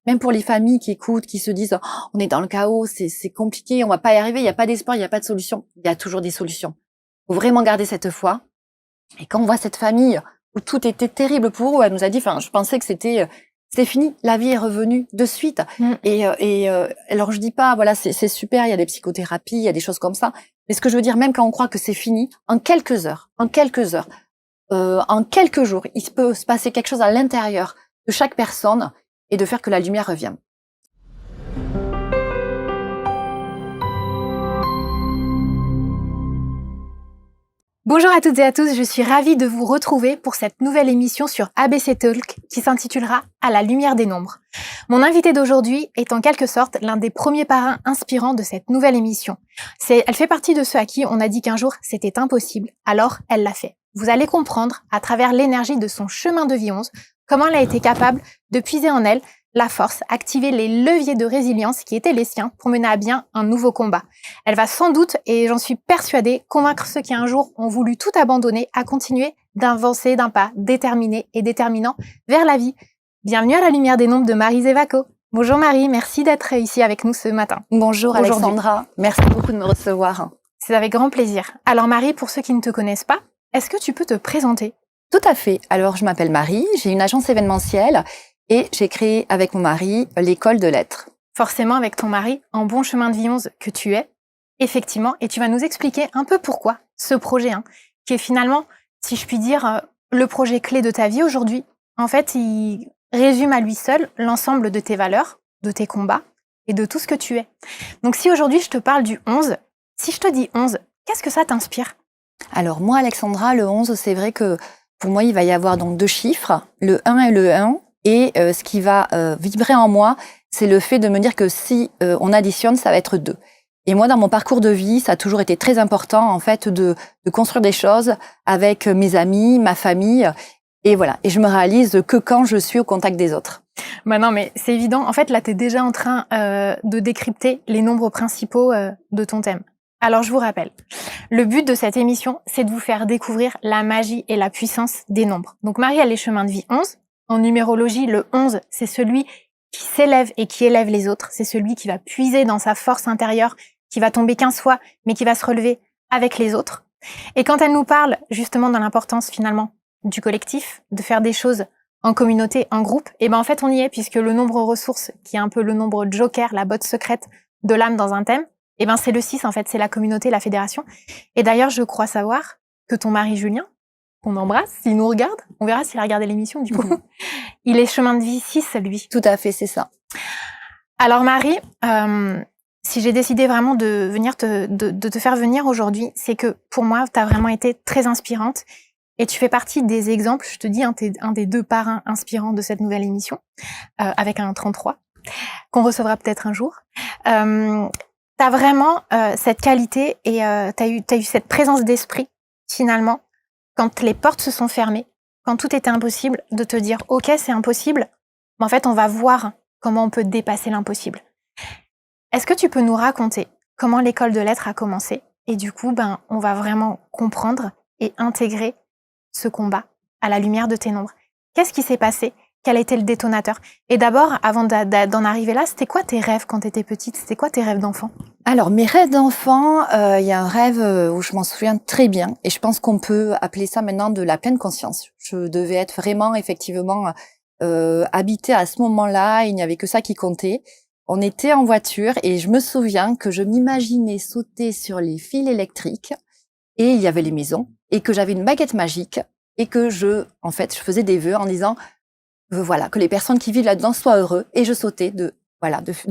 même pour les familles qui écoutent, qui se disent oh, on est dans le chaos, c'est compliqué, on va pas y arriver, il y a pas d'espoir, il y a pas de solution. Il y a toujours des solutions. Faut vraiment garder cette foi. Et quand on voit cette famille où tout était terrible pour eux, elle nous a dit, enfin, je pensais que c'était fini, la vie est revenue de suite. Alors je dis pas, voilà, c'est super, il y a des psychothérapies, il y a des choses comme ça. Mais ce que je veux dire, même quand on croit que c'est fini, en quelques heures, en quelques jours, il peut se passer quelque chose à l'intérieur de chaque personne et de faire que la lumière revienne. Bonjour à toutes et à tous, je suis ravie de vous retrouver pour cette nouvelle émission sur ABC Talk qui s'intitulera « À la lumière des nombres ». Mon invité d'aujourd'hui est en quelque sorte l'un des premiers parrains inspirants de cette nouvelle émission. Elle fait partie de ceux à qui on a dit qu'un jour c'était impossible, alors elle l'a fait. Vous allez comprendre, à travers l'énergie de son chemin de vie 11, comment elle a été capable de puiser en elle la force, activer les leviers de résilience qui étaient les siens pour mener à bien un nouveau combat. Elle va sans doute, et j'en suis persuadée, convaincre ceux qui un jour ont voulu tout abandonner à continuer d'avancer d'un pas déterminé et déterminant vers la vie. Bienvenue à la lumière des nombres de Marie Zévaco. Bonjour Marie, merci d'être ici avec nous ce matin. Bonjour Alexandra, merci beaucoup de me recevoir. C'est avec grand plaisir. Alors Marie, pour ceux qui ne te connaissent pas, est-ce que tu peux te présenter ? Tout à fait. Alors je m'appelle Marie, j'ai une agence événementielle et j'ai créé avec mon mari l'école de lettres. Forcément avec ton mari, en bon chemin de vie 11 que tu es, effectivement, et tu vas nous expliquer un peu pourquoi ce projet, qui est finalement, si je puis dire, le projet clé de ta vie aujourd'hui. En fait, il résume à lui seul l'ensemble de tes valeurs, de tes combats et de tout ce que tu es. Donc si aujourd'hui je te parle du 11, si je te dis 11, qu'est-ce que ça t'inspire ? Alors moi, Alexandra, le 11, c'est vrai que pour moi, il va y avoir donc deux chiffres, le 1 et le 1. Et ce qui va vibrer en moi, c'est le fait de me dire que si on additionne, ça va être 2. Et moi, dans mon parcours de vie, ça a toujours été très important, en fait, de construire des choses avec mes amis, ma famille. Et voilà. Et je me réalise que quand je suis au contact des autres. Bah non, mais c'est évident. En fait, là, tu es déjà en train de décrypter les nombres principaux de ton thème. Alors, je vous rappelle, le but de cette émission, c'est de vous faire découvrir la magie et la puissance des nombres. Donc, Marie a les chemins de vie 11. En numérologie, le 11, c'est celui qui s'élève et qui élève les autres. C'est celui qui va puiser dans sa force intérieure, qui va tomber 15 fois, mais qui va se relever avec les autres. Et quand elle nous parle justement de l'importance finalement du collectif, de faire des choses en communauté, en groupe, et ben en fait on y est, puisque le nombre ressources, qui est un peu le nombre joker, la botte secrète de l'âme dans un thème, et ben c'est le 6 en fait, c'est la communauté, la fédération. Et d'ailleurs, je crois savoir que ton mari Julien, qu'on embrasse, s'il nous regarde, on verra s'il a regardé l'émission du coup, il est chemin de vie 6 lui. Tout à fait, c'est ça. Alors Marie, si j'ai décidé vraiment de venir de te faire venir aujourd'hui, c'est que pour moi, tu as vraiment été très inspirante et tu fais partie des exemples, je te dis, t'es un des 2 parrains inspirants de cette nouvelle émission, avec un 33, qu'on recevra peut-être un jour. T'as vraiment cette qualité et t'as eu cette présence d'esprit, finalement, quand les portes se sont fermées, quand tout était impossible, de te dire « Ok, c'est impossible, mais en fait, on va voir comment on peut dépasser l'impossible. » Est-ce que tu peux nous raconter comment l'école de lettres a commencé ? Et du coup, on va vraiment comprendre et intégrer ce combat à la lumière de tes nombres. Qu'est-ce qui s'est passé ? Quel a été le détonateur ? Et d'abord, avant d'en arriver là, c'était quoi tes rêves quand tu étais petite ? C'était quoi tes rêves d'enfant ? Alors, mes rêves d'enfant, il y a un rêve où je m'en souviens très bien. Et je pense qu'on peut appeler ça maintenant de la pleine conscience. Je devais être vraiment, effectivement, habitée à ce moment-là. Il n'y avait que ça qui comptait. On était en voiture et je me souviens que je m'imaginais sauter sur les fils électriques. Et il y avait les maisons. Et que j'avais une baguette magique. Et que je faisais des vœux en disant... voilà, que les personnes qui vivent là-dedans soient heureux. Et je sautais de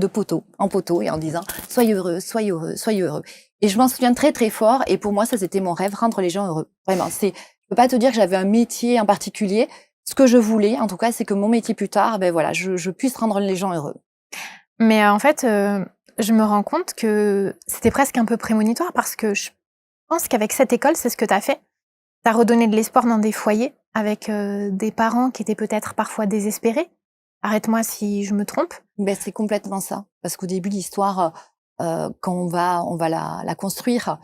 poteau en poteau et en disant « Soyez heureux, soyez heureux, soyez heureux ». Et je m'en souviens très très fort. Et pour moi, ça c'était mon rêve, rendre les gens heureux. Vraiment, je peux pas te dire que j'avais un métier en particulier. Ce que je voulais, en tout cas, c'est que mon métier plus tard, je puisse rendre les gens heureux. Mais en fait, je me rends compte que c'était presque un peu prémonitoire parce que je pense qu'avec cette école, c'est ce que tu as fait. Tu as redonné de l'espoir dans des foyers avec des parents qui étaient peut-être parfois désespérés. Arrête-moi si je me trompe. C'est complètement ça. Parce qu'au début, l'histoire, quand on va la construire,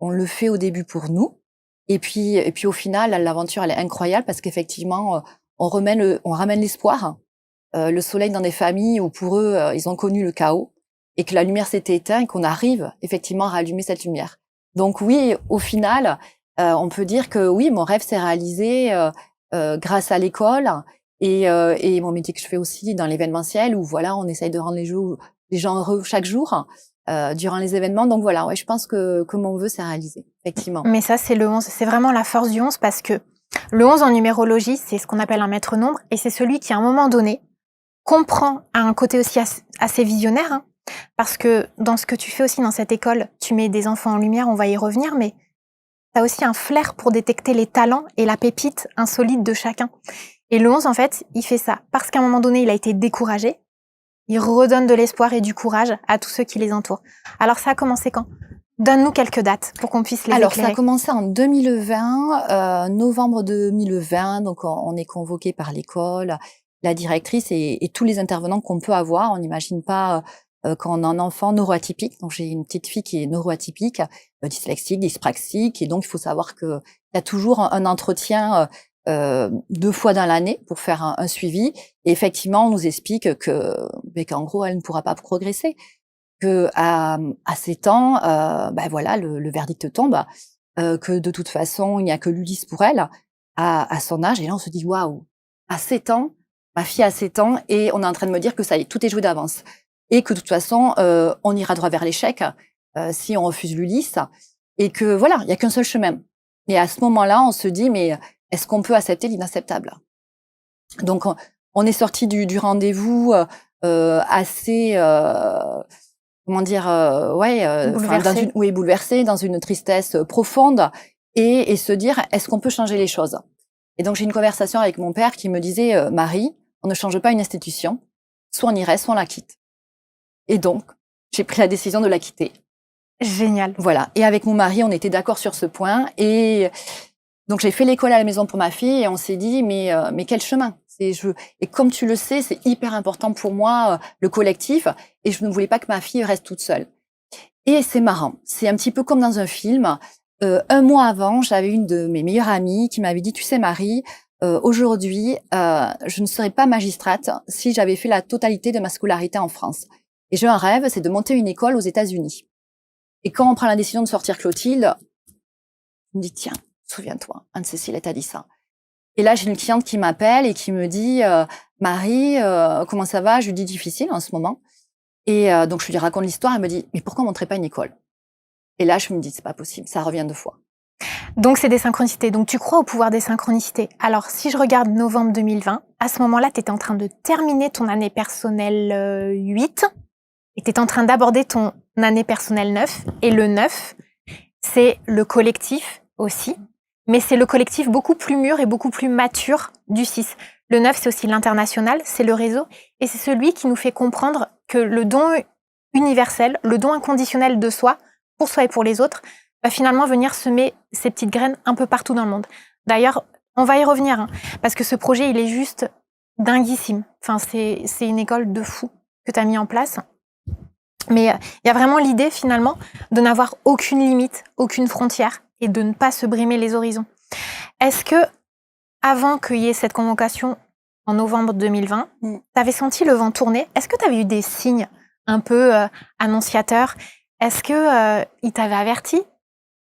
on le fait au début pour nous. Et puis au final, l'aventure, elle est incroyable parce qu'effectivement, on ramène l'espoir. le soleil dans des familles où pour eux, ils ont connu le chaos et que la lumière s'était éteinte et qu'on arrive effectivement à rallumer cette lumière. Donc oui, au final, on peut dire que oui, mon rêve s'est réalisé grâce à l'école et mon métier que je fais aussi dans l'événementiel où voilà, on essaye de rendre les gens heureux chaque jour durant les événements. Donc voilà, ouais, je pense que mon vœu s'est réalisé, effectivement. Mais ça, c'est le 11. C'est vraiment la force du 11 parce que le 11 en numérologie, c'est ce qu'on appelle un maître nombre et c'est celui qui, à un moment donné, comprend à un côté aussi assez visionnaire, hein, parce que dans ce que tu fais aussi dans cette école, tu mets des enfants en lumière, on va y revenir, mais tu as aussi un flair pour détecter les talents et la pépite insolite de chacun. Et le 11, en fait, il fait ça parce qu'à un moment donné, il a été découragé, il redonne de l'espoir et du courage à tous ceux qui les entourent. Alors ça a commencé quand ? Donne-nous quelques dates pour qu'on puisse les éclairer. Alors, ça a commencé en 2020, novembre 2020. Donc, on est convoqué par l'école, la directrice et tous les intervenants qu'on peut avoir. On n'imagine pas quand on a un enfant neuroatypique. Donc, j'ai une petite fille qui est neuroatypique, dyslexique, dyspraxique. Et donc, il faut savoir qu'il y a toujours un entretien 2 fois dans l'année pour faire un suivi. Et effectivement, on nous explique qu'en gros, elle ne pourra pas progresser. Que à 7 ans, voilà, le verdict tombe, que de toute façon, il n'y a que l'Ulysse pour elle, à son âge. Et là, on se dit, waouh, à 7 ans, ma fille a 7 ans, et on est en train de me dire que ça y est, tout est joué d'avance. Et que de toute façon, on ira droit vers l'échec si on refuse l'Ulysse. Et que voilà, il n'y a qu'un seul chemin. Et à ce moment-là, on se dit, mais est-ce qu'on peut accepter l'inacceptable? Donc, on est sorti du rendez-vous assez... comment dire, bouleversé, dans une tristesse profonde, et se dire, est-ce qu'on peut changer les choses? Et donc, j'ai une conversation avec mon père qui me disait, Marie, on ne change pas une institution, soit on y reste, soit on la quitte. Et donc, j'ai pris la décision de la quitter. Génial. Voilà. Et avec mon mari, on était d'accord sur ce point. Et donc, j'ai fait l'école à la maison pour ma fille et on s'est dit, mais quel chemin? Et comme tu le sais, c'est hyper important pour moi, le collectif, et je ne voulais pas que ma fille reste toute seule. Et c'est marrant, c'est un petit peu comme dans un film. 1 mois avant, j'avais une de mes meilleures amies qui m'avait dit, tu sais Marie, aujourd'hui, je ne serais pas magistrate si j'avais fait la totalité de ma scolarité en France. Et j'ai un rêve, c'est de monter une école aux États-Unis. Et quand on prend la décision de sortir Clotilde, je me dis, tiens, souviens-toi, Anne-Cécile, elle t'a dit ça. Et là, j'ai une cliente qui m'appelle et qui me dit Marie, comment ça va? Je lui dis difficile en ce moment. Et donc, je lui raconte l'histoire. Elle me dit mais pourquoi on ne montrait pas une école? Et là, je me dis c'est pas possible, ça revient 2 fois. Donc, c'est des synchronicités. Donc, tu crois au pouvoir des synchronicités. Alors, si je regarde novembre 2020, à ce moment-là, tu étais en train de terminer ton année personnelle 8 et tu étais en train d'aborder ton année personnelle 9. Et le 9, c'est le collectif aussi. Mais c'est le collectif beaucoup plus mûr et beaucoup plus mature du 6. Le 9, c'est aussi l'international, c'est le réseau, et c'est celui qui nous fait comprendre que le don universel, le don inconditionnel de soi, pour soi et pour les autres, va finalement venir semer ces petites graines un peu partout dans le monde. D'ailleurs, on va y revenir, hein, parce que ce projet, il est juste dinguissime. Enfin, c'est une école de fou que tu as mis en place. Mais il y a vraiment l'idée, finalement, de n'avoir aucune limite, aucune frontière, et de ne pas se brimer les horizons. Est-ce que, avant qu'il y ait cette convocation en novembre 2020, tu avais senti le vent tourner? Est-ce que tu avais eu des signes un peu annonciateurs? Est-ce qu'ils t'avaient averti,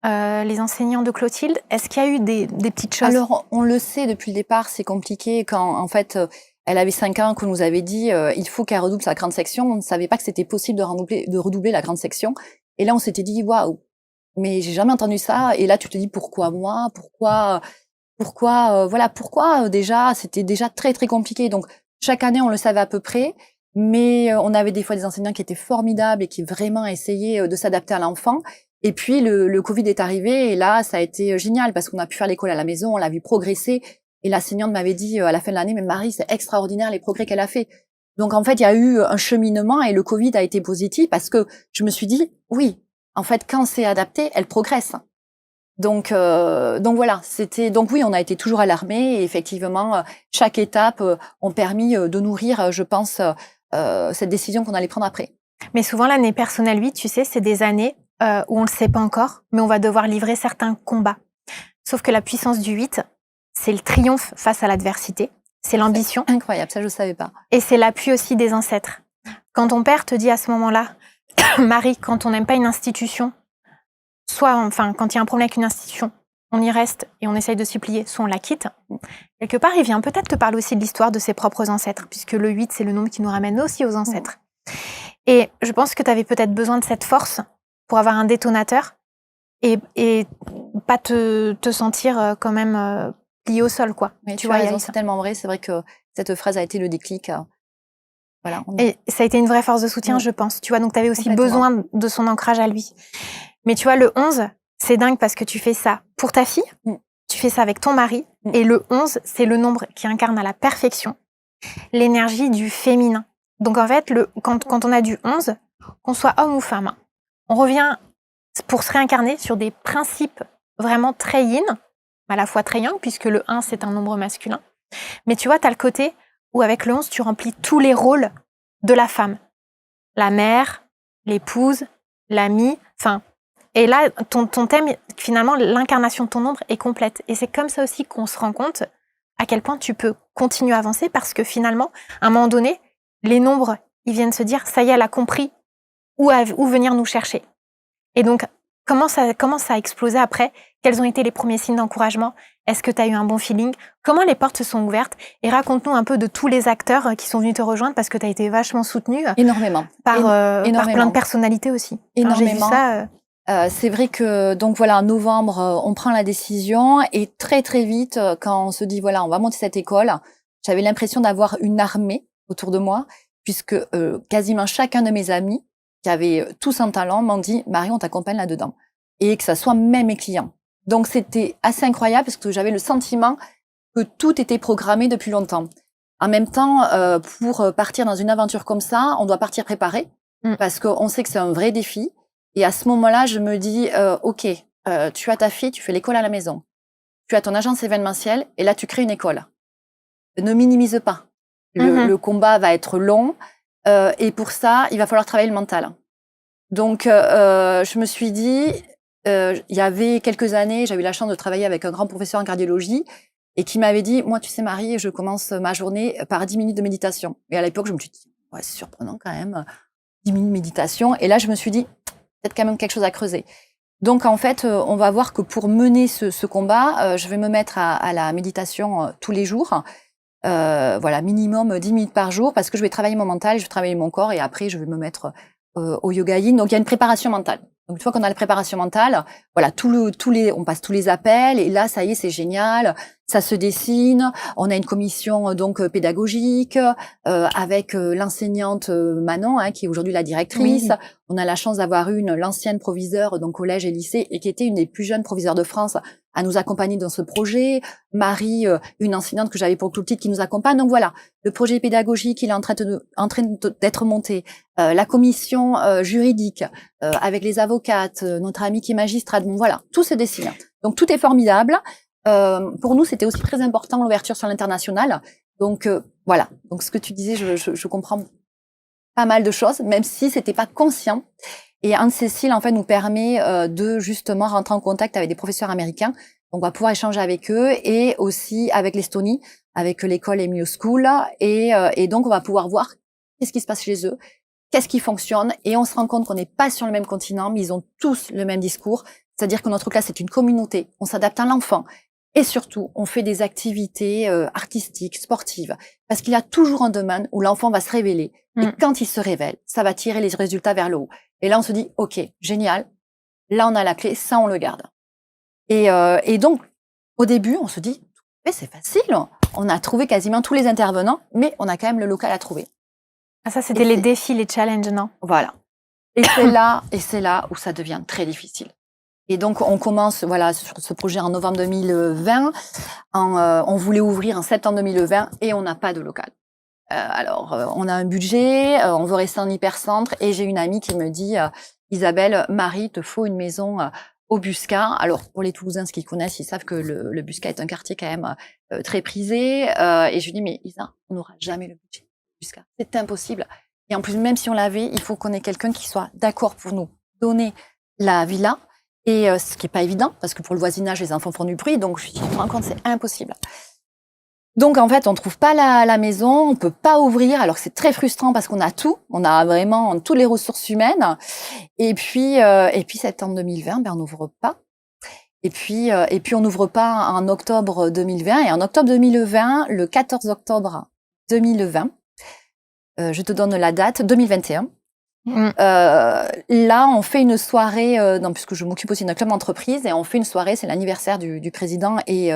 les enseignants de Clotilde? Est-ce qu'il y a eu des petites choses? Alors, on le sait depuis le départ, c'est compliqué. Quand, en fait, elle avait 5 ans, qu'on nous avait dit il faut qu'elle redouble sa grande section. On ne savait pas que c'était possible de redoubler la grande section. Et là, on s'était dit waouh, mais j'ai jamais entendu ça. Et là, tu te dis pourquoi moi? Pourquoi déjà, c'était déjà très très compliqué. Donc chaque année, on le savait à peu près, mais on avait des fois des enseignants qui étaient formidables et qui vraiment essayaient de s'adapter à l'enfant. Et puis le Covid est arrivé et là, ça a été génial parce qu'on a pu faire l'école à la maison, on l'a vu progresser. Et l'enseignante m'avait dit à la fin de l'année, mais Marie, c'est extraordinaire les progrès qu'elle a fait. Donc en fait, il y a eu un cheminement et le Covid a été positif parce que je me suis dit, oui, en fait, quand c'est adapté, elle progresse. Donc voilà, donc oui, on a été toujours alarmés et effectivement, chaque étape ont permis de nourrir, je pense, cette décision qu'on allait prendre après. Mais souvent, l'année personnelle 8, tu sais, c'est des années où on ne le sait pas encore, mais on va devoir livrer certains combats. Sauf que la puissance du 8, c'est le triomphe face à l'adversité. c'est l'ambition. Incroyable, ça je savais pas. Et c'est l'appui aussi des ancêtres. Quand ton père te dit à ce moment-là, Marie, quand on n'aime pas une institution, quand il y a un problème avec une institution, on y reste et on essaye de s'y plier, soit on la quitte. Quelque part, il vient peut-être te parler aussi de l'histoire de ses propres ancêtres, puisque le 8, c'est le nombre qui nous ramène aussi aux ancêtres. Et je pense que tu avais peut-être besoin de cette force pour avoir un détonateur et pas te sentir quand même plié au sol, quoi. Mais tu as raison, c'est tellement vrai. C'est vrai que cette phrase a été le déclic. Voilà. Et ça a été une vraie force de soutien, je pense. Tu vois, donc tu avais aussi besoin de son ancrage à lui. Mais tu vois, le 11, c'est dingue parce que tu fais ça pour ta fille, tu fais ça avec ton mari, et le 11, c'est le nombre qui incarne à la perfection l'énergie du féminin. Donc en fait, quand on a du 11, qu'on soit homme ou femme, on revient pour se réincarner sur des principes vraiment très yin, à la fois très yang, puisque le 1, c'est un nombre masculin. Mais tu vois, tu as le côté où avec le 11, tu remplis tous les rôles de la femme. La mère, l'épouse, l'amie, et là, ton thème, finalement, l'incarnation de ton nombre est complète. Et c'est comme ça aussi qu'on se rend compte à quel point tu peux continuer à avancer parce que finalement, à un moment donné, les nombres, ils viennent se dire, ça y est, elle a compris où venir nous chercher. Et donc, comment ça a explosé après? Quels ont été les premiers signes d'encouragement? Est-ce que tu as eu un bon feeling? Comment les portes se sont ouvertes? Et raconte-nous un peu de tous les acteurs qui sont venus te rejoindre parce que tu as été vachement soutenue. Énormément. Par plein de personnalités aussi. Énormément. J'ai vu ça, c'est vrai que, donc voilà, en novembre, on prend la décision et très très vite, quand on se dit, voilà, on va monter cette école, j'avais l'impression d'avoir une armée autour de moi, puisque quasiment chacun de mes amis, qui avaient tous un talent, m'ont dit, Marie, on t'accompagne là-dedans. Et que ça soit même mes clients. Donc c'était assez incroyable parce que j'avais le sentiment que tout était programmé depuis longtemps. En même temps, pour partir dans une aventure comme ça, on doit partir préparé, parce qu'on sait que c'est un vrai défi. Et à ce moment-là, je me dis, OK, tu as ta fille, tu fais l'école à la maison. Tu as ton agence événementielle et là, tu crées une école. Ne minimise pas. Le combat va être long et pour ça, il va falloir travailler le mental. Donc, je me suis dit, il y avait quelques années, j'avais eu la chance de travailler avec un grand professeur en cardiologie et qui m'avait dit, moi, tu sais, Marie, je commence ma journée par 10 minutes de méditation. Et à l'époque, je me suis dit, ouais, c'est surprenant quand même, 10 minutes de méditation. Et là, je me suis dit, peut-être quand même quelque chose à creuser. Donc, en fait, on va voir que pour mener ce combat, je vais me mettre à la méditation tous les jours. Voilà, minimum 10 minutes par jour, parce que je vais travailler mon mental, je vais travailler mon corps, et après, je vais me mettre au yoga yin. Donc, il y a une préparation mentale. Donc, une fois qu'on a la préparation mentale, voilà, on passe tous les appels, et là, ça y est, c'est génial. Ça se dessine. On a une commission donc pédagogique avec l'enseignante Manon, qui est aujourd'hui la directrice. Oui. On a la chance d'avoir l'ancienne proviseure donc collège et lycée et qui était une des plus jeunes proviseurs de France à nous accompagner dans ce projet. Marie, une enseignante que j'avais pour le plus petite qui nous accompagne. Donc voilà, le projet pédagogique, il est en train d'être monté. La commission juridique avec les avocates, notre amie qui est magistrate. Bon voilà, tout se dessine. Donc tout est formidable. Pour nous, c'était aussi très important l'ouverture sur l'international. Donc voilà. Donc ce que tu disais, je comprends pas mal de choses, même si c'était pas conscient. Et Anne-Cécile, en fait, nous permet de justement rentrer en contact avec des professeurs américains. Donc on va pouvoir échanger avec eux et aussi avec l'Estonie, avec l'école Emilio School. Et donc on va pouvoir voir qu'est-ce qui se passe chez eux, qu'est-ce qui fonctionne. Et on se rend compte qu'on n'est pas sur le même continent, mais ils ont tous le même discours. C'est-à-dire que notre classe est une communauté. On s'adapte à l'enfant. Et surtout, on fait des activités artistiques, sportives, parce qu'il y a toujours un domaine où l'enfant va se révéler. Et quand il se révèle, ça va tirer les résultats vers le haut. Et là, on se dit, OK, génial, là, on a la clé, ça, on le garde. Et donc, au début, on se dit, mais c'est facile, on a trouvé quasiment tous les intervenants, mais on a quand même le local à trouver. Ah, ça, c'était les défis, les challenges, non? Voilà. Et c'est là où ça devient très difficile. Et donc, on commence voilà sur ce projet en novembre 2020. On voulait ouvrir en septembre 2020 et on n'a pas de local. Alors, on a un budget, on veut rester en hypercentre et j'ai une amie qui me dit Isabelle, Marie, te faut une maison au Buscat. Alors, pour les Toulousains, ceux qui connaissent, ils savent que le Buscat est un quartier quand même très prisé. Et je lui dis, mais Isa, on n'aura jamais le budget au Buscat. C'est impossible. Et en plus, même si on l'avait, il faut qu'on ait quelqu'un qui soit d'accord pour nous donner la villa. Et ce qui est pas évident, parce que pour le voisinage, les enfants font du bruit, donc je me rends compte, c'est impossible. Donc en fait, on trouve pas la maison, on peut pas ouvrir, alors que c'est très frustrant parce qu'on a tout, on a vraiment toutes les ressources humaines. Et puis septembre 2020, ben on n'ouvre pas. Et puis on n'ouvre pas en octobre 2020. Et en octobre 2020, le 14 octobre 2020, je te donne la date, 2021. Là, on fait une soirée, puisque je m'occupe aussi d'un club d'entreprise, et on fait une soirée, c'est l'anniversaire du président et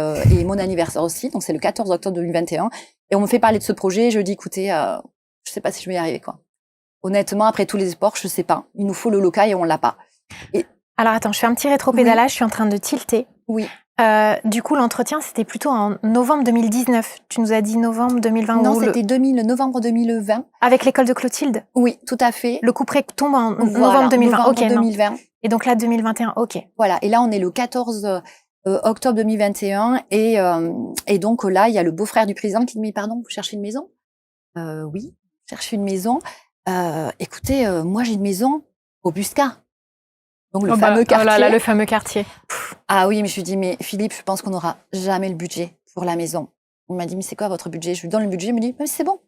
mon anniversaire aussi, donc c'est le 14 octobre 2021, et on me fait parler de ce projet, je dis, écoutez, je sais pas si je vais y arriver, quoi. Honnêtement, après tous les efforts, je sais pas. Il nous faut le local et on l'a pas. Alors attends, je fais un petit rétropédalage, je suis en train de tilter. Oui. Du coup, l'entretien, c'était plutôt en novembre 2019. Tu nous as dit novembre 2020. Non, c'était novembre 2020. Avec l'école de Clotilde? Oui, tout à fait. Le couperet tombe en novembre 2020. Novembre 2020. Et donc là, 2021, ok. Voilà, et là, on est le 14 octobre 2021. Et donc là, il y a le beau-frère du président qui me dit, pardon, vous cherchez une maison? Oui, je cherche une maison. Écoutez, moi, j'ai une maison au Busca. Donc le fameux quartier. Oh là là, le fameux quartier. Ah oui, mais je lui dis, mais Philippe, je pense qu'on n'aura jamais le budget pour la maison. Il m'a dit, mais c'est quoi votre budget? Je lui donne le budget, il me dit, mais c'est bon.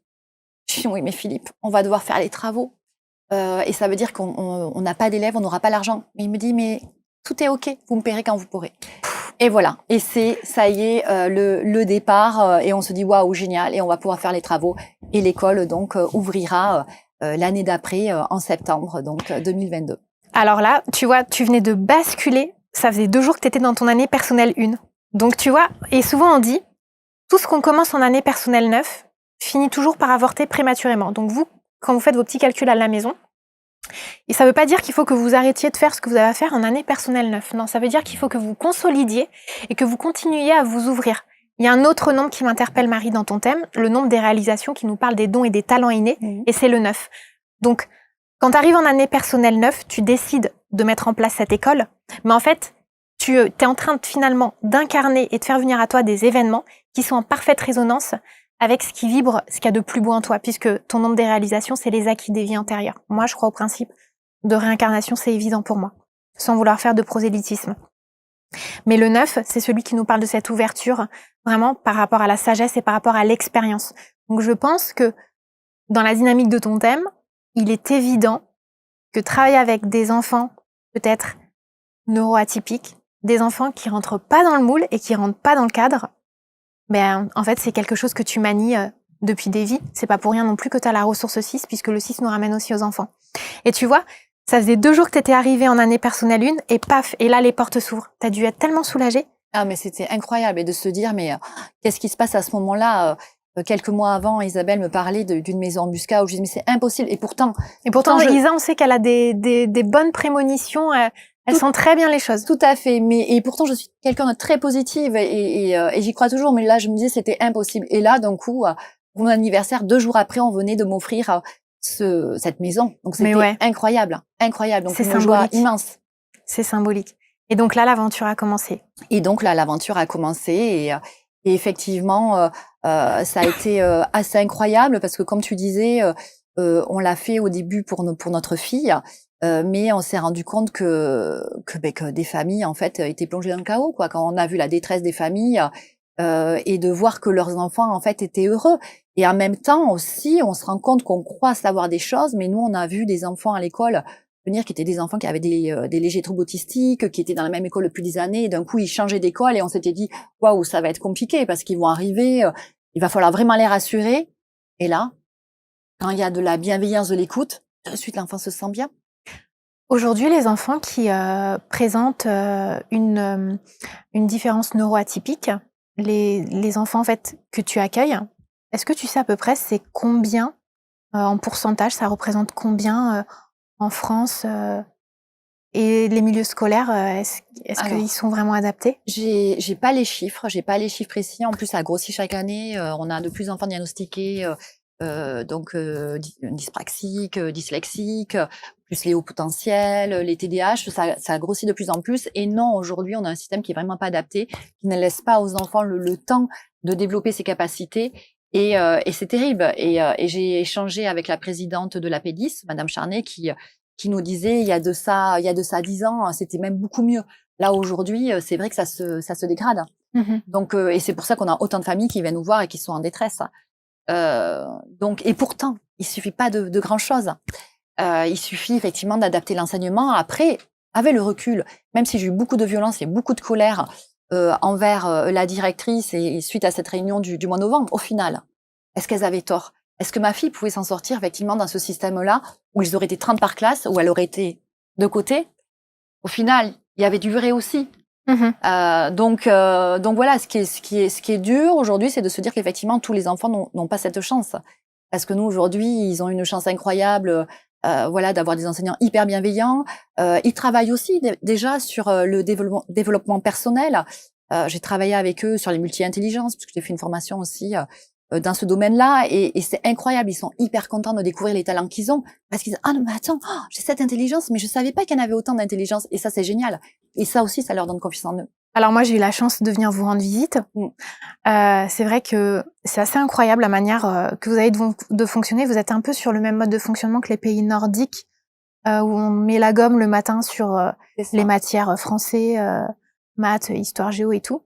Je lui dis, oui, mais Philippe, on va devoir faire les travaux. Et ça veut dire qu'on n'a pas d'élèves, on n'aura pas l'argent. Mais il me dit, mais tout est OK, vous me paierez quand vous pourrez. Et voilà. Et ça y est, le départ. Et on se dit, waouh, génial. Et on va pouvoir faire les travaux. Et l'école, donc, ouvrira l'année d'après, en septembre, donc 2022. Alors là, tu vois, tu venais de basculer. Ça faisait 2 jours que tu étais dans ton année personnelle 1. Donc, tu vois, et souvent on dit, tout ce qu'on commence en année personnelle 9 finit toujours par avorter prématurément. Donc vous, quand vous faites vos petits calculs à la maison, et ça veut pas dire qu'il faut que vous arrêtiez de faire ce que vous avez à faire en année personnelle 9. Non, ça veut dire qu'il faut que vous consolidiez et que vous continuiez à vous ouvrir. Il y a un autre nombre qui m'interpelle, Marie, dans ton thème, le nombre des réalisations qui nous parle des dons et des talents innés, et c'est le 9. Donc, quand tu arrives en année personnelle 9, tu décides de mettre en place cette école, mais en fait, tu es en train finalement d'incarner et de faire venir à toi des événements qui sont en parfaite résonance avec ce qui vibre, ce qu'il y a de plus beau en toi, puisque ton nombre des réalisations, c'est les acquis des vies antérieures. Moi, je crois au principe de réincarnation, c'est évident pour moi, sans vouloir faire de prosélytisme. Mais le 9, c'est celui qui nous parle de cette ouverture, vraiment par rapport à la sagesse et par rapport à l'expérience. Donc je pense que dans la dynamique de ton thème, il est évident que travailler avec des enfants peut-être neuroatypiques, des enfants qui rentrent pas dans le moule et qui rentrent pas dans le cadre, ben en fait c'est quelque chose que tu manies depuis des vies. C'est pas pour rien non plus que tu as la ressource 6, puisque le 6 nous ramène aussi aux enfants. Et tu vois, ça faisait 2 jours que tu étais arrivée en année personnelle 1 et paf, et là les portes s'ouvrent. Tu as dû être tellement soulagée. Ah mais c'était incroyable, et de se dire, mais qu'est-ce qui se passe à ce moment-là? Quelques mois avant, Isabelle me parlait d'une maison en Busca, où je disais, mais c'est impossible. Et pourtant, Isa, on sait qu'elle a des bonnes prémonitions. Elle sent très bien les choses. Tout à fait. Et pourtant, je suis quelqu'un de très positive et j'y crois toujours. Mais là, je me disais, c'était impossible. Et là, d'un coup, pour mon anniversaire, 2 jours après, on venait de m'offrir cette maison. Donc, c'était incroyable. Incroyable. Donc, c'est une joie immense. C'est symbolique. Et donc là, l'aventure a commencé. Et effectivement, ça a été assez incroyable parce que, comme tu disais, on l'a fait au début pour notre fille. Mais on s'est rendu compte que des familles en fait étaient plongées dans le chaos, quoi. Quand on a vu la détresse des familles et de voir que leurs enfants en fait étaient heureux, et en même temps aussi on se rend compte qu'on croit savoir des choses, mais nous on a vu des enfants à l'école venir qui étaient des enfants qui avaient des légers troubles autistiques, qui étaient dans la même école depuis des années, et d'un coup ils changeaient d'école et on s'était dit waouh, ça va être compliqué parce qu'ils vont arriver, il va falloir vraiment les rassurer. Et là, quand il y a de la bienveillance, de l'écoute, tout de suite l'enfant se sent bien. Aujourd'hui, les enfants qui présentent une différence neuroatypique, les enfants en fait que tu accueilles, est-ce que tu sais à peu près c'est combien en pourcentage, ça représente combien en France et les milieux scolaires, est-ce qu'ils sont vraiment adaptés? J'ai pas les chiffres précis. En plus, ça grossit chaque année. On a de plus d'enfants diagnostiqués, dyspraxiques, dyslexiques, plus les hauts potentiels, les TDAH, ça grossit de plus en plus. Et non, aujourd'hui, on a un système qui est vraiment pas adapté, qui ne laisse pas aux enfants le temps de développer ses capacités. Et c'est terrible. Et j'ai échangé avec la présidente de la P10, Madame Charnet, qui nous disait, il y a de ça 10 ans, c'était même beaucoup mieux. Là, aujourd'hui, c'est vrai que ça se dégrade. Donc, et c'est pour ça qu'on a autant de familles qui viennent nous voir et qui sont en détresse. Donc, et pourtant, il suffit pas de grand-chose. Il suffit effectivement d'adapter l'enseignement. Après, avec le recul, même si j'ai eu beaucoup de violence et beaucoup de colère envers la directrice et suite à cette réunion du mois de novembre, au final, est-ce qu'elles avaient tort? Est-ce que ma fille pouvait s'en sortir effectivement dans ce système-là où ils auraient été 30 par classe, où elle aurait été de côté? Au final, il y avait du vrai aussi. Donc voilà, ce qui est dur aujourd'hui, c'est de se dire qu'effectivement tous les enfants n'ont pas cette chance, parce que nous aujourd'hui, ils ont une chance incroyable, voilà, d'avoir des enseignants hyper bienveillants. Ils travaillent aussi déjà sur le développement personnel. J'ai travaillé avec eux sur les multi-intelligences, parce que j'ai fait une formation aussi dans ce domaine-là, et c'est incroyable. Ils sont hyper contents de découvrir les talents qu'ils ont, parce qu'ils disent ah non mais attends, j'ai cette intelligence, mais je savais pas qu'il y en avait autant d'intelligence, et ça c'est génial. Et ça aussi, ça leur donne confiance en eux. Alors moi, j'ai eu la chance de venir vous rendre visite. C'est vrai que c'est assez incroyable la manière que vous avez de fonctionner. Vous êtes un peu sur le même mode de fonctionnement que les pays nordiques, où on met la gomme le matin sur les matières français, maths, histoire, géo et tout.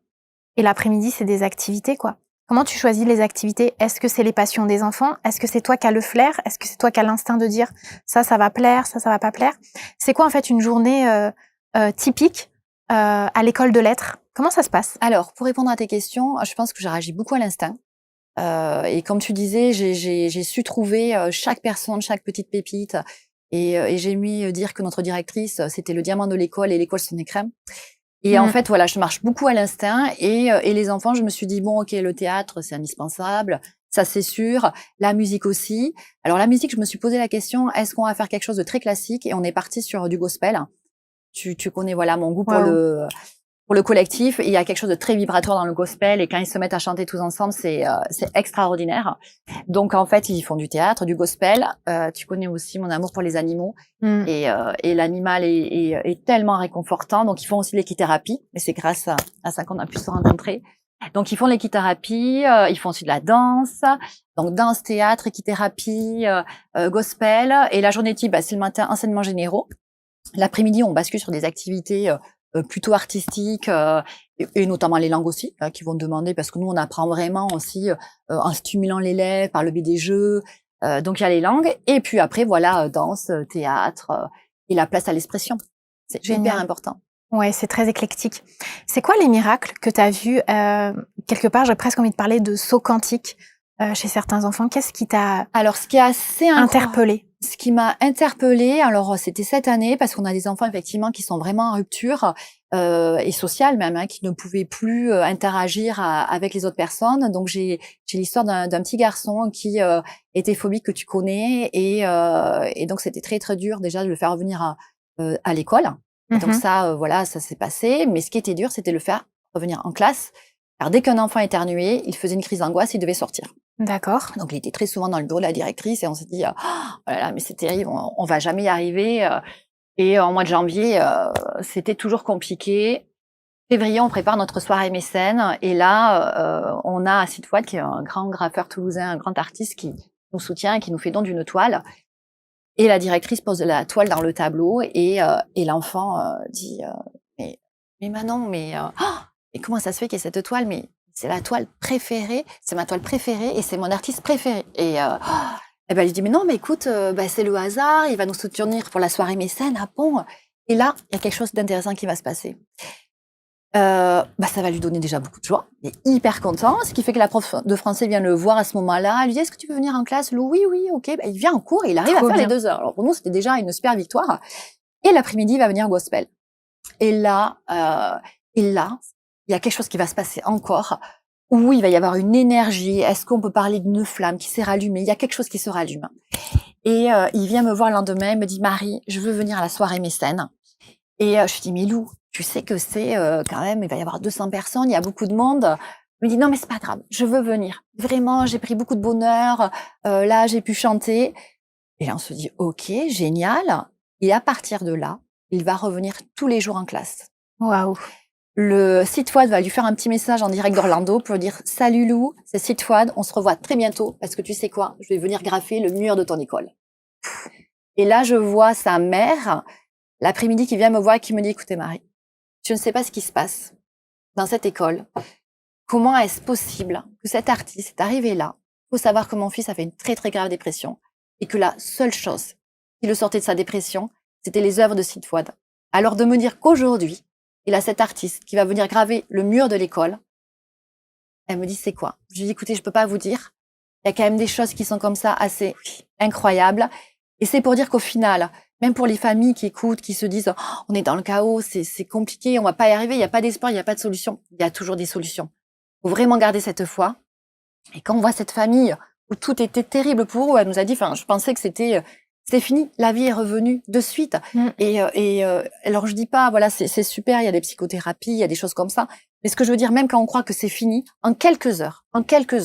Et l'après-midi, c'est des activités, quoi. Comment tu choisis les activités? Est-ce que c'est les passions des enfants? Est-ce que c'est toi qui as le flair? Est-ce que c'est toi qui as l'instinct de dire ça va plaire, ça va pas plaire? C'est quoi en fait une journée typique à l'école de lettres? Comment ça se passe? Alors, pour répondre à tes questions, je pense que j'ai réagi beaucoup à l'instinct. Et comme tu disais, j'ai su trouver chaque personne, chaque petite pépite. Et j'ai aimé dire que notre directrice, c'était le diamant de l'école et l'école, c'est une crème. Et en fait, voilà, je marche beaucoup à l'instinct. Et les enfants, je me suis dit, bon, ok, le théâtre, c'est indispensable. Ça, c'est sûr. La musique aussi. Alors, la musique, je me suis posé la question, est-ce qu'on va faire quelque chose de très classique? Et on est parti sur du gospel. Tu connais, voilà, mon goût pour le collectif. Il y a quelque chose de très vibratoire dans le gospel. Et quand ils se mettent à chanter tous ensemble, c'est extraordinaire. Donc, en fait, ils font du théâtre, du gospel. Tu connais aussi mon amour pour les animaux. Et l'animal est tellement réconfortant. Donc, ils font aussi l'équithérapie. Et c'est grâce à ça qu'on a pu se rencontrer. Donc, ils font l'équithérapie. Ils font aussi de la danse. Donc, danse, théâtre, équithérapie, gospel. Et la journée type, c'est le matin, enseignements généraux. L'après-midi, on bascule sur des activités plutôt artistiques et notamment les langues aussi, qui vont demander, parce que nous, on apprend vraiment aussi en stimulant l'élève par le biais des jeux. Donc, il y a les langues. Et puis après, voilà, danse, théâtre et la place à l'expression. C'est hyper important. Ouais, c'est très éclectique. C'est quoi les miracles que tu as vus quelque part, j'ai presque envie de parler de saut quantique chez certains enfants. Qu'est-ce qui t'a Alors, ce qui est assez interpellé? Ce qui m'a interpellée, alors c'était cette année, parce qu'on a des enfants effectivement qui sont vraiment en rupture et sociale même, qui ne pouvaient plus interagir avec les autres personnes. Donc j'ai l'histoire d'un petit garçon qui était phobique, que tu connais, et donc c'était très très dur déjà de le faire revenir à l'école. Donc ça, voilà, ça s'est passé. Mais ce qui était dur, c'était de le faire revenir en classe. Alors dès qu'un enfant éternuait, il faisait une crise d'angoisse, il devait sortir. D'accord. Donc, il était très souvent dans le bureau de la directrice et on s'est dit, oh là là, mais c'est terrible, on va jamais y arriver. Et en mois de janvier, c'était toujours compliqué. Février, on prépare notre soirée mécène et là, on a Sid Fouad, qui est un grand graffeur toulousain, un grand artiste qui nous soutient et qui nous fait don d'une toile. Et la directrice pose la toile dans le tableau et l'enfant dit, mais Manon, mais comment ça se fait qu'il y ait cette toile? Mais c'est la toile préférée, c'est ma toile préférée et c'est mon artiste préféré. Et ben, elle dit, mais non, mais écoute, c'est le hasard, il va nous soutenir pour la soirée mécène, ah bon? Et là, il y a quelque chose d'intéressant qui va se passer. Ça va lui donner déjà beaucoup de joie, il est hyper content, ce qui fait que la prof de français vient le voir à ce moment-là, elle lui dit, est-ce que tu veux venir en classe, Lou? Oui, ok, il vient en cours et il arrive à faire les 2 heures. Alors pour nous, c'était déjà une super victoire. Et l'après-midi, il va venir au gospel. Et là, il y a quelque chose qui va se passer encore, où il va y avoir une énergie. Est-ce qu'on peut parler d'une flamme qui s'est rallumée? Il y a quelque chose qui se rallume. Et il vient me voir le lendemain, il me dit, Marie, je veux venir à la soirée mécène. Et je lui dis, mais Lou, tu sais que c'est quand même, il va y avoir 200 personnes, il y a beaucoup de monde. Il me dit, non, mais c'est pas grave, je veux venir. Vraiment, j'ai pris beaucoup de bonheur. Là, j'ai pu chanter. Et là, on se dit, ok, génial. Et à partir de là, il va revenir tous les jours en classe. Waouh. Le Sid Fouad va lui faire un petit message en direct d'Orlando pour dire « Salut Lou, c'est Sid Fouad, on se revoit très bientôt parce que tu sais quoi, je vais venir graffer le mur de ton école. » Et là, je vois sa mère, l'après-midi, qui vient me voir et qui me dit « Écoutez Marie, je ne sais pas ce qui se passe dans cette école. Comment est-ce possible que cet artiste est arrivé là? Il faut savoir que mon fils a fait une très, très grave dépression et que la seule chose qui le sortait de sa dépression, c'était les œuvres de Sid Fouad. Alors de me dire qu'aujourd'hui, il a cet artiste qui va venir graver le mur de l'école, elle me dit, c'est quoi? Je lui dis, écoutez, je peux pas vous dire. Il y a quand même des choses qui sont comme ça assez incroyables. Et c'est pour dire qu'au final, même pour les familles qui écoutent, qui se disent, oh, on est dans le chaos, c'est compliqué, on va pas y arriver, il n'y a pas d'espoir, il n'y a pas de solution. Il y a toujours des solutions. Il faut vraiment garder cette foi. Et quand on voit cette famille où tout était terrible pour eux, elle nous a dit, enfin, je pensais que c'était fini, la vie est revenue de suite. Alors je dis pas, voilà, c'est super, il y a des psychothérapies, il y a des choses comme ça. Mais ce que je veux dire, même quand on croit que c'est fini, en quelques heures, en quelques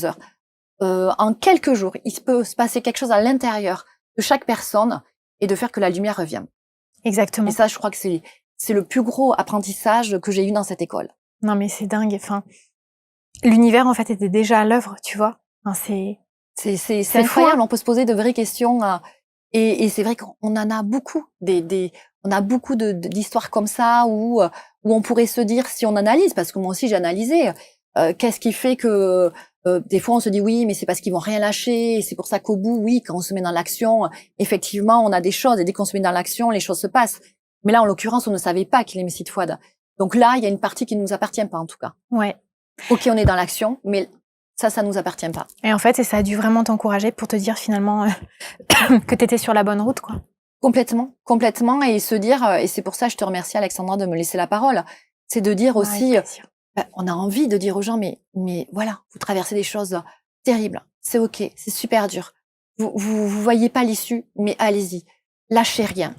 jours, il peut se passer quelque chose à l'intérieur de chaque personne et de faire que la lumière revienne. Exactement. Et ça, je crois que c'est le plus gros apprentissage que j'ai eu dans cette école. Non, mais c'est dingue. Enfin, l'univers, en fait, était déjà à l'œuvre, tu vois. Enfin, c'est incroyable. On peut se poser de vraies questions. Et c'est vrai qu'on en a beaucoup. On a beaucoup d'histoires comme ça où on pourrait se dire, si on analyse, parce que moi aussi j'ai analysé, qu'est-ce qui fait que des fois on se dit oui, mais c'est parce qu'ils vont rien lâcher. Et c'est pour ça qu'au bout, oui, quand on se met dans l'action, effectivement, on a des choses. Et dès qu'on se met dans l'action, les choses se passent. Mais là, en l'occurrence, on ne savait pas qu'il aimait Sid Fouad. Donc là, il y a une partie qui ne nous appartient pas, en tout cas. Ouais. Ok, on est dans l'action, mais ça nous appartient pas. Et en fait, ça a dû vraiment t'encourager pour te dire finalement que t'étais sur la bonne route, quoi. Complètement, et se dire, et c'est pour ça je te remercie Alexandra de me laisser la parole, c'est de dire aussi, on a envie de dire aux gens, mais voilà, vous traversez des choses terribles, c'est ok, c'est super dur, vous voyez pas l'issue, mais allez-y, lâchez rien,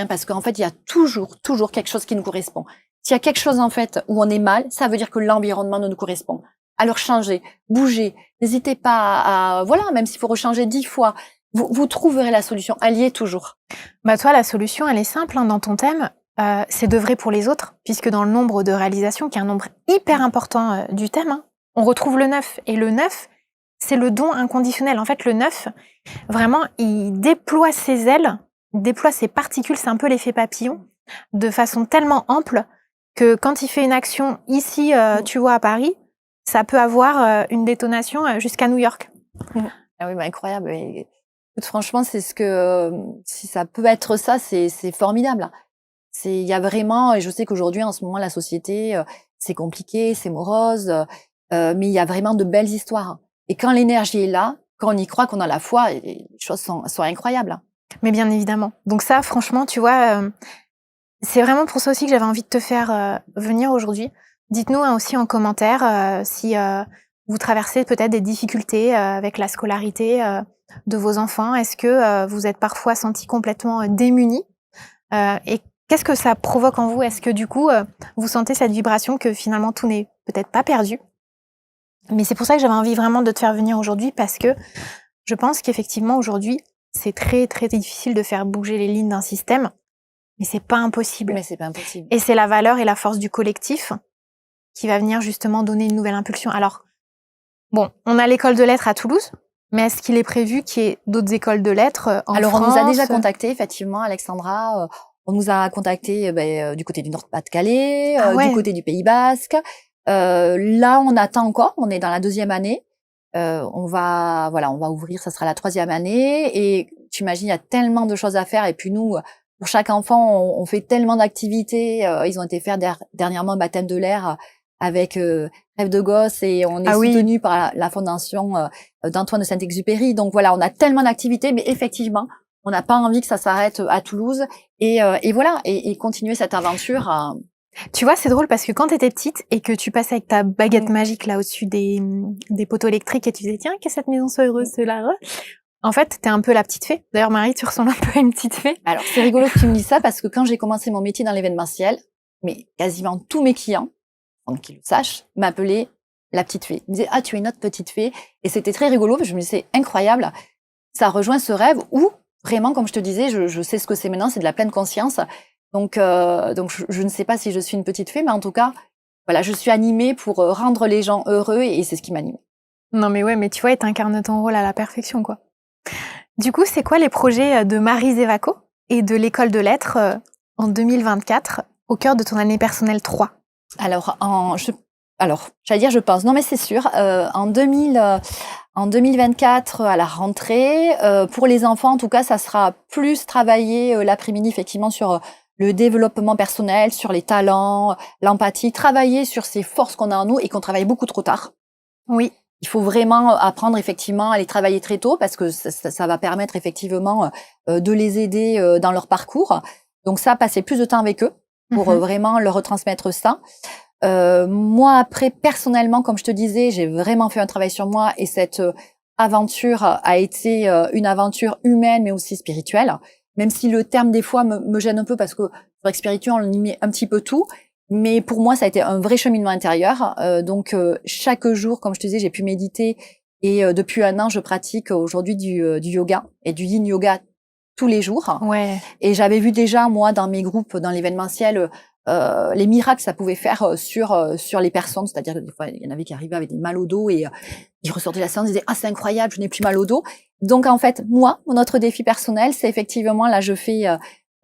parce qu'en fait il y a toujours quelque chose qui nous correspond. S'il y a quelque chose en fait où on est mal, ça veut dire que l'environnement ne nous correspond. Alors changez, bougez, n'hésitez pas à voilà, même s'il faut rechanger 10 fois. Vous trouverez la solution, elle y est toujours. Bah toi, la solution, elle est simple dans ton thème, c'est d'œuvrer pour les autres, puisque dans le nombre de réalisations, qui est un nombre hyper important du thème, on retrouve le neuf. Et le neuf, c'est le don inconditionnel. En fait, le neuf, vraiment, il déploie ses ailes, déploie ses particules, c'est un peu l'effet papillon, de façon tellement ample que quand il fait une action ici, tu vois, à Paris, ça peut avoir une détonation jusqu'à New York. Ah oui, incroyable. Et franchement, c'est ce que si ça peut être ça, c'est formidable. Il y a vraiment, et je sais qu'aujourd'hui, en ce moment, la société, c'est compliqué, c'est morose, mais il y a vraiment de belles histoires. Et quand l'énergie est là, quand on y croit, qu'on a la foi, les choses sont incroyables. Mais bien évidemment. Donc ça, franchement, tu vois, c'est vraiment pour ça aussi que j'avais envie de te faire venir aujourd'hui. Dites-nous aussi en commentaire si vous traversez peut-être des difficultés avec la scolarité de vos enfants. Est-ce que vous êtes parfois sentis complètement démunis et qu'est-ce que ça provoque en vous? Est-ce que du coup, vous sentez cette vibration que finalement tout n'est peut-être pas perdu? Mais c'est pour ça que j'avais envie vraiment de te faire venir aujourd'hui parce que je pense qu'effectivement aujourd'hui, c'est très très difficile de faire bouger les lignes d'un système, mais c'est pas impossible. Et c'est la valeur et la force du collectif qui va venir justement donner une nouvelle impulsion. Alors, bon, on a l'école de lettres à Toulouse, mais est-ce qu'il est prévu qu'il y ait d'autres écoles de lettres en France? Alors, on nous a déjà contacté, effectivement, Alexandra. On nous a contacté du côté du Nord-Pas-de-Calais, du côté du Pays Basque. Là, on attend encore. On est dans la 2e année. On va ouvrir. Ça sera la 3e année. Et tu imagines, il y a tellement de choses à faire. Et puis nous, pour chaque enfant, on fait tellement d'activités. Ils ont été faire dernièrement baptême de l'air avec Rêve de gosse et on est soutenu par la fondation d'Antoine de Saint-Exupéry. Donc voilà, on a tellement d'activités, mais effectivement, on n'a pas envie que ça s'arrête à Toulouse et voilà et continuer cette aventure. Tu vois, c'est drôle parce que quand t'étais petite et que tu passais avec ta baguette magique là au-dessus des poteaux électriques et tu disais tiens que cette maison soit heureuse, cela. En fait, t'es un peu la petite fée. D'ailleurs, Marie, tu ressembles un peu à une petite fée. Alors, c'est rigolo que tu me dises ça parce que quand j'ai commencé mon métier dans l'événementiel, mais quasiment tous mes clients, donc qu'ils le sachent, m'appelaient la petite fée. Ils me disaient ah tu es notre petite fée et c'était très rigolo. Je me disais c'est incroyable. Ça rejoint ce rêve où vraiment, comme je te disais, je sais ce que c'est maintenant, c'est de la pleine conscience. Donc je ne sais pas si je suis une petite fée, mais en tout cas, voilà, je suis animée pour rendre les gens heureux et c'est ce qui m'anime. Non mais ouais, mais tu vois, t'incarnes ton rôle à la perfection, quoi. Du coup, c'est quoi les projets de Marie Zévaco et de l'école de lettres en 2024 au cœur de ton année personnelle 3? Alors, j'allais dire je pense. Non, mais c'est sûr. En 2024, à la rentrée, pour les enfants, en tout cas, ça sera plus travailler l'après-midi, effectivement, sur le développement personnel, sur les talents, l'empathie, travailler sur ces forces qu'on a en nous et qu'on travaille beaucoup trop tard. Oui. Il faut vraiment apprendre effectivement à les travailler très tôt parce que ça va permettre effectivement de les aider dans leur parcours. Donc ça, passer plus de temps avec eux pour vraiment leur retransmettre ça. Moi, après, personnellement, comme je te disais, j'ai vraiment fait un travail sur moi et cette aventure a été une aventure humaine mais aussi spirituelle. Même si le terme des fois me gêne un peu parce que c'est vrai que spirituel, on y met un petit peu tout. Mais pour moi, ça a été un vrai cheminement intérieur. Donc, chaque jour, comme je te disais, j'ai pu méditer. Et depuis 1 an, je pratique aujourd'hui du yoga et du yin yoga tous les jours. Ouais. Et j'avais vu déjà, moi, dans mes groupes, dans l'événementiel, les miracles que ça pouvait faire sur les personnes. C'est-à-dire que des fois, il y en avait qui arrivaient avec des mal au dos et ils ressortaient de la séance, ils disaient « Ah, c'est incroyable, je n'ai plus mal au dos ». Donc, en fait, moi, mon autre défi personnel, c'est effectivement, là, je fais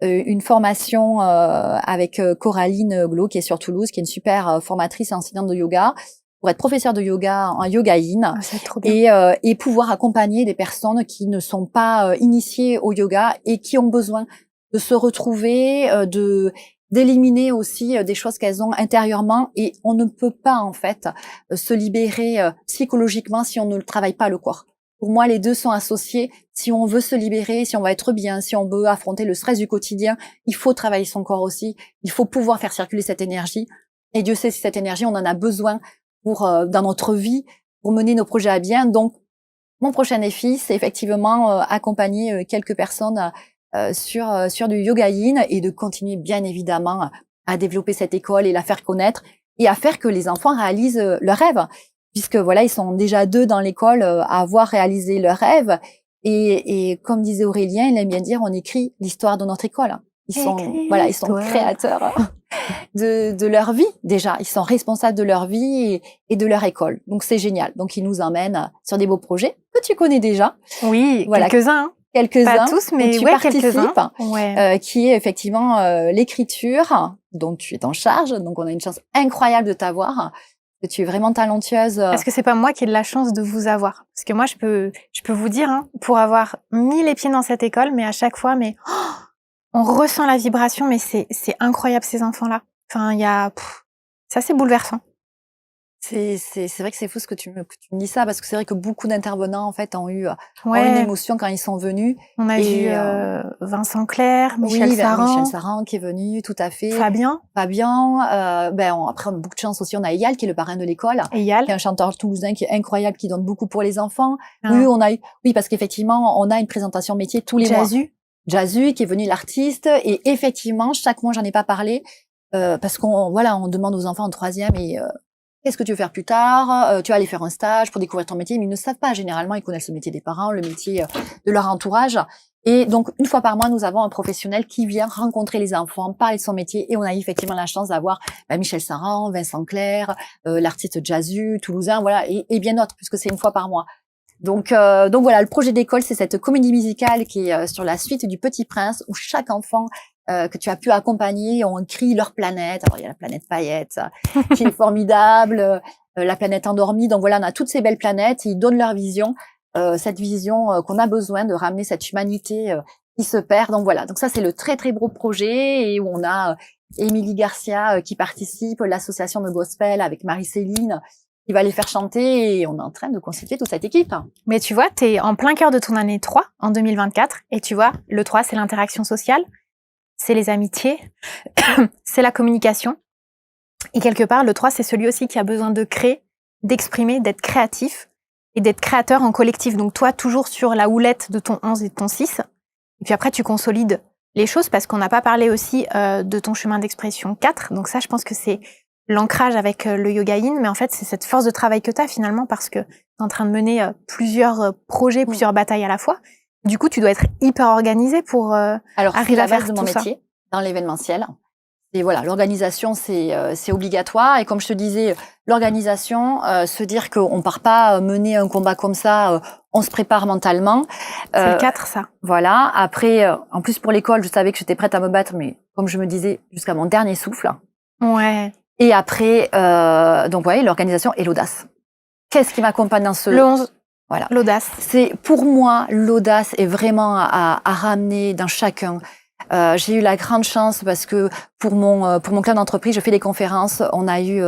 une formation avec Coraline Glo, qui est sur Toulouse, qui est une super formatrice et enseignante de yoga, pour être professeure de yoga en yoga yin, c'est trop bien. Et pouvoir accompagner des personnes qui ne sont pas initiées au yoga et qui ont besoin de se retrouver, d'éliminer aussi des choses qu'elles ont intérieurement. Et on ne peut pas en fait se libérer psychologiquement si on ne travaille pas le corps. Pour moi, les deux sont associés. Si on veut se libérer, si on va être bien, si on veut affronter le stress du quotidien, il faut travailler son corps aussi. Il faut pouvoir faire circuler cette énergie. Et Dieu sait si cette énergie, on en a besoin pour dans notre vie, pour mener nos projets à bien. Donc, mon prochain défi, c'est effectivement accompagner quelques personnes sur du yoga yin et de continuer bien évidemment à développer cette école et la faire connaître et à faire que les enfants réalisent leurs rêves. Puisque voilà, ils sont déjà 2 dans l'école à avoir réalisé leurs rêves. Et comme disait Aurélien, il aime bien dire, on écrit l'histoire de notre école. Ils sont créateurs de leur vie déjà. Ils sont responsables de leur vie et de leur école. Donc c'est génial. Donc ils nous emmènent sur des beaux projets que tu connais déjà. Oui, voilà, quelques-uns. Quelques-uns. Pas tous, mais tu quelques-uns. Qui est effectivement l'écriture dont tu es en charge. Donc on a une chance incroyable de t'avoir. Que tu es vraiment talentueuse. Parce que c'est pas moi qui ai de la chance de vous avoir. Parce que moi, je peux vous dire, hein, pour avoir mis les pieds dans cette école, mais à chaque fois, on ressent la vibration, mais c'est incroyable ces enfants-là. Enfin, c'est assez bouleversant. C'est vrai que c'est fou ce que tu me dis ça, parce que c'est vrai que beaucoup d'intervenants en fait ont eu une émotion quand ils sont venus. On a vu Vincent Clair, Michel Saran qui est venu, tout à fait. Fabien. Après on a beaucoup de chance aussi. On a Eyal qui est le parrain de l'école, qui est un chanteur toulousain qui est incroyable, qui donne beaucoup pour les enfants. Oui, parce qu'effectivement on a une présentation métier tous les mois. Jazu qui est venu l'artiste, et effectivement chaque mois j'en ai pas parlé parce qu'on demande aux enfants en 3e et qu'est-ce que tu veux faire plus tard? Tu vas aller faire un stage pour découvrir ton métier, mais ils ne savent pas. Généralement, ils connaissent le métier des parents, le métier de leur entourage. Et donc, une fois par mois, nous avons un professionnel qui vient rencontrer les enfants, parler de son métier. Et on a eu effectivement la chance d'avoir Michel Saran, Vincent Clair, l'artiste Jazu, toulousain, voilà, et bien d'autres, puisque c'est une fois par mois. Donc voilà, le projet d'école, c'est cette comédie musicale qui est sur la suite du Petit Prince, où chaque enfant que tu as pu accompagner ont écrit leur planète. Alors il y a la planète Paillette qui est formidable, la planète endormie. Donc voilà, on a toutes ces belles planètes. Ils donnent leur vision, cette vision qu'on a besoin de ramener cette humanité qui se perd. Donc voilà, donc ça c'est le très très beau projet, et où on a Émilie Garcia qui participe, l'association de gospel avec Marie-Céline qui va les faire chanter, et on est en train de constituer toute cette équipe. Mais tu vois, t'es en plein cœur de ton année 3 en 2024, et tu vois, le 3 c'est l'interaction sociale, c'est les amitiés, c'est la communication. Et quelque part, le 3, c'est celui aussi qui a besoin de créer, d'exprimer, d'être créatif et d'être créateur en collectif. Donc toi, toujours sur la houlette de ton 11 et de ton 6. Et puis après, tu consolides les choses, parce qu'on n'a pas parlé aussi de ton chemin d'expression 4. Donc ça, je pense que c'est l'ancrage avec le yoga yin. Mais en fait, c'est cette force de travail que tu as finalement, parce que tu es en train de mener plusieurs projets, plusieurs batailles à la fois. Du coup, tu dois être hyper organisé pour arriver à faire tout ça. Alors, c'est la base de mon métier dans l'événementiel. Et voilà, l'organisation, c'est obligatoire. Et comme je te disais, l'organisation, se dire qu'on part pas mener un combat comme ça on se prépare mentalement. C'est le 4, ça. Voilà. Après, en plus pour l'école, je savais que j'étais prête à me battre, mais comme je me disais, jusqu'à mon dernier souffle. Ouais. Et après, donc ouais, l'organisation et l'audace. Qu'est-ce qui m'accompagne dans ce... Le 11, voilà. L'audace. C'est pour moi, l'audace est vraiment à ramener dans chacun. J'ai eu la grande chance parce que pour mon club d'entreprise, je fais des conférences. On a eu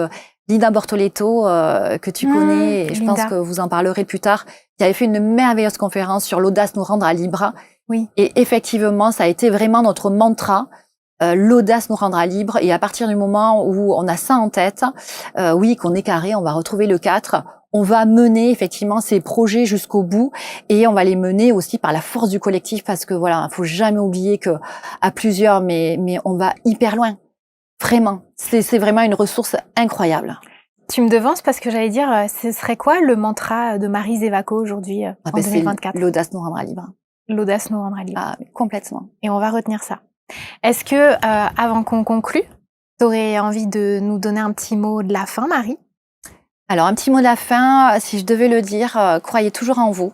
Linda Bortoletto, que tu connais, et je pense que vous en parlerez plus tard, qui avait fait une merveilleuse conférence sur l'audace nous rendra libres. Oui. Et effectivement, ça a été vraiment notre mantra. L'audace nous rendra libres. Et à partir du moment où on a ça en tête, oui, qu'on est carré, on va retrouver le 4. On va mener effectivement ces projets jusqu'au bout et on va les mener aussi par la force du collectif parce que voilà, faut jamais oublier que à plusieurs, mais on va hyper loin. Vraiment, c'est vraiment une ressource incroyable. Tu me devances parce que j'allais dire, ce serait quoi le mantra de Marie Zévaco aujourd'hui en 2024? L'audace nous rendra libres. L'audace nous rendra libres. Ah, complètement. Et on va retenir ça. Est-ce que, avant qu'on conclue, tu aurais envie de nous donner un petit mot de la fin, Marie? Alors, un petit mot de la fin, si je devais le dire, croyez toujours en vous.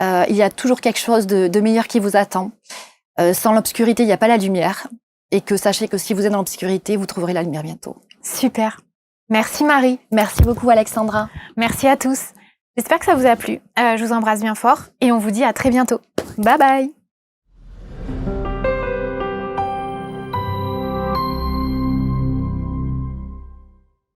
Il y a toujours quelque chose de meilleur qui vous attend. Sans l'obscurité, il n'y a pas la lumière. Et que sachez que si vous êtes dans l'obscurité, vous trouverez la lumière bientôt. Super. Merci Marie. Merci beaucoup Alexandra. Merci à tous. J'espère que ça vous a plu. Je vous embrasse bien fort et on vous dit à très bientôt. Bye bye.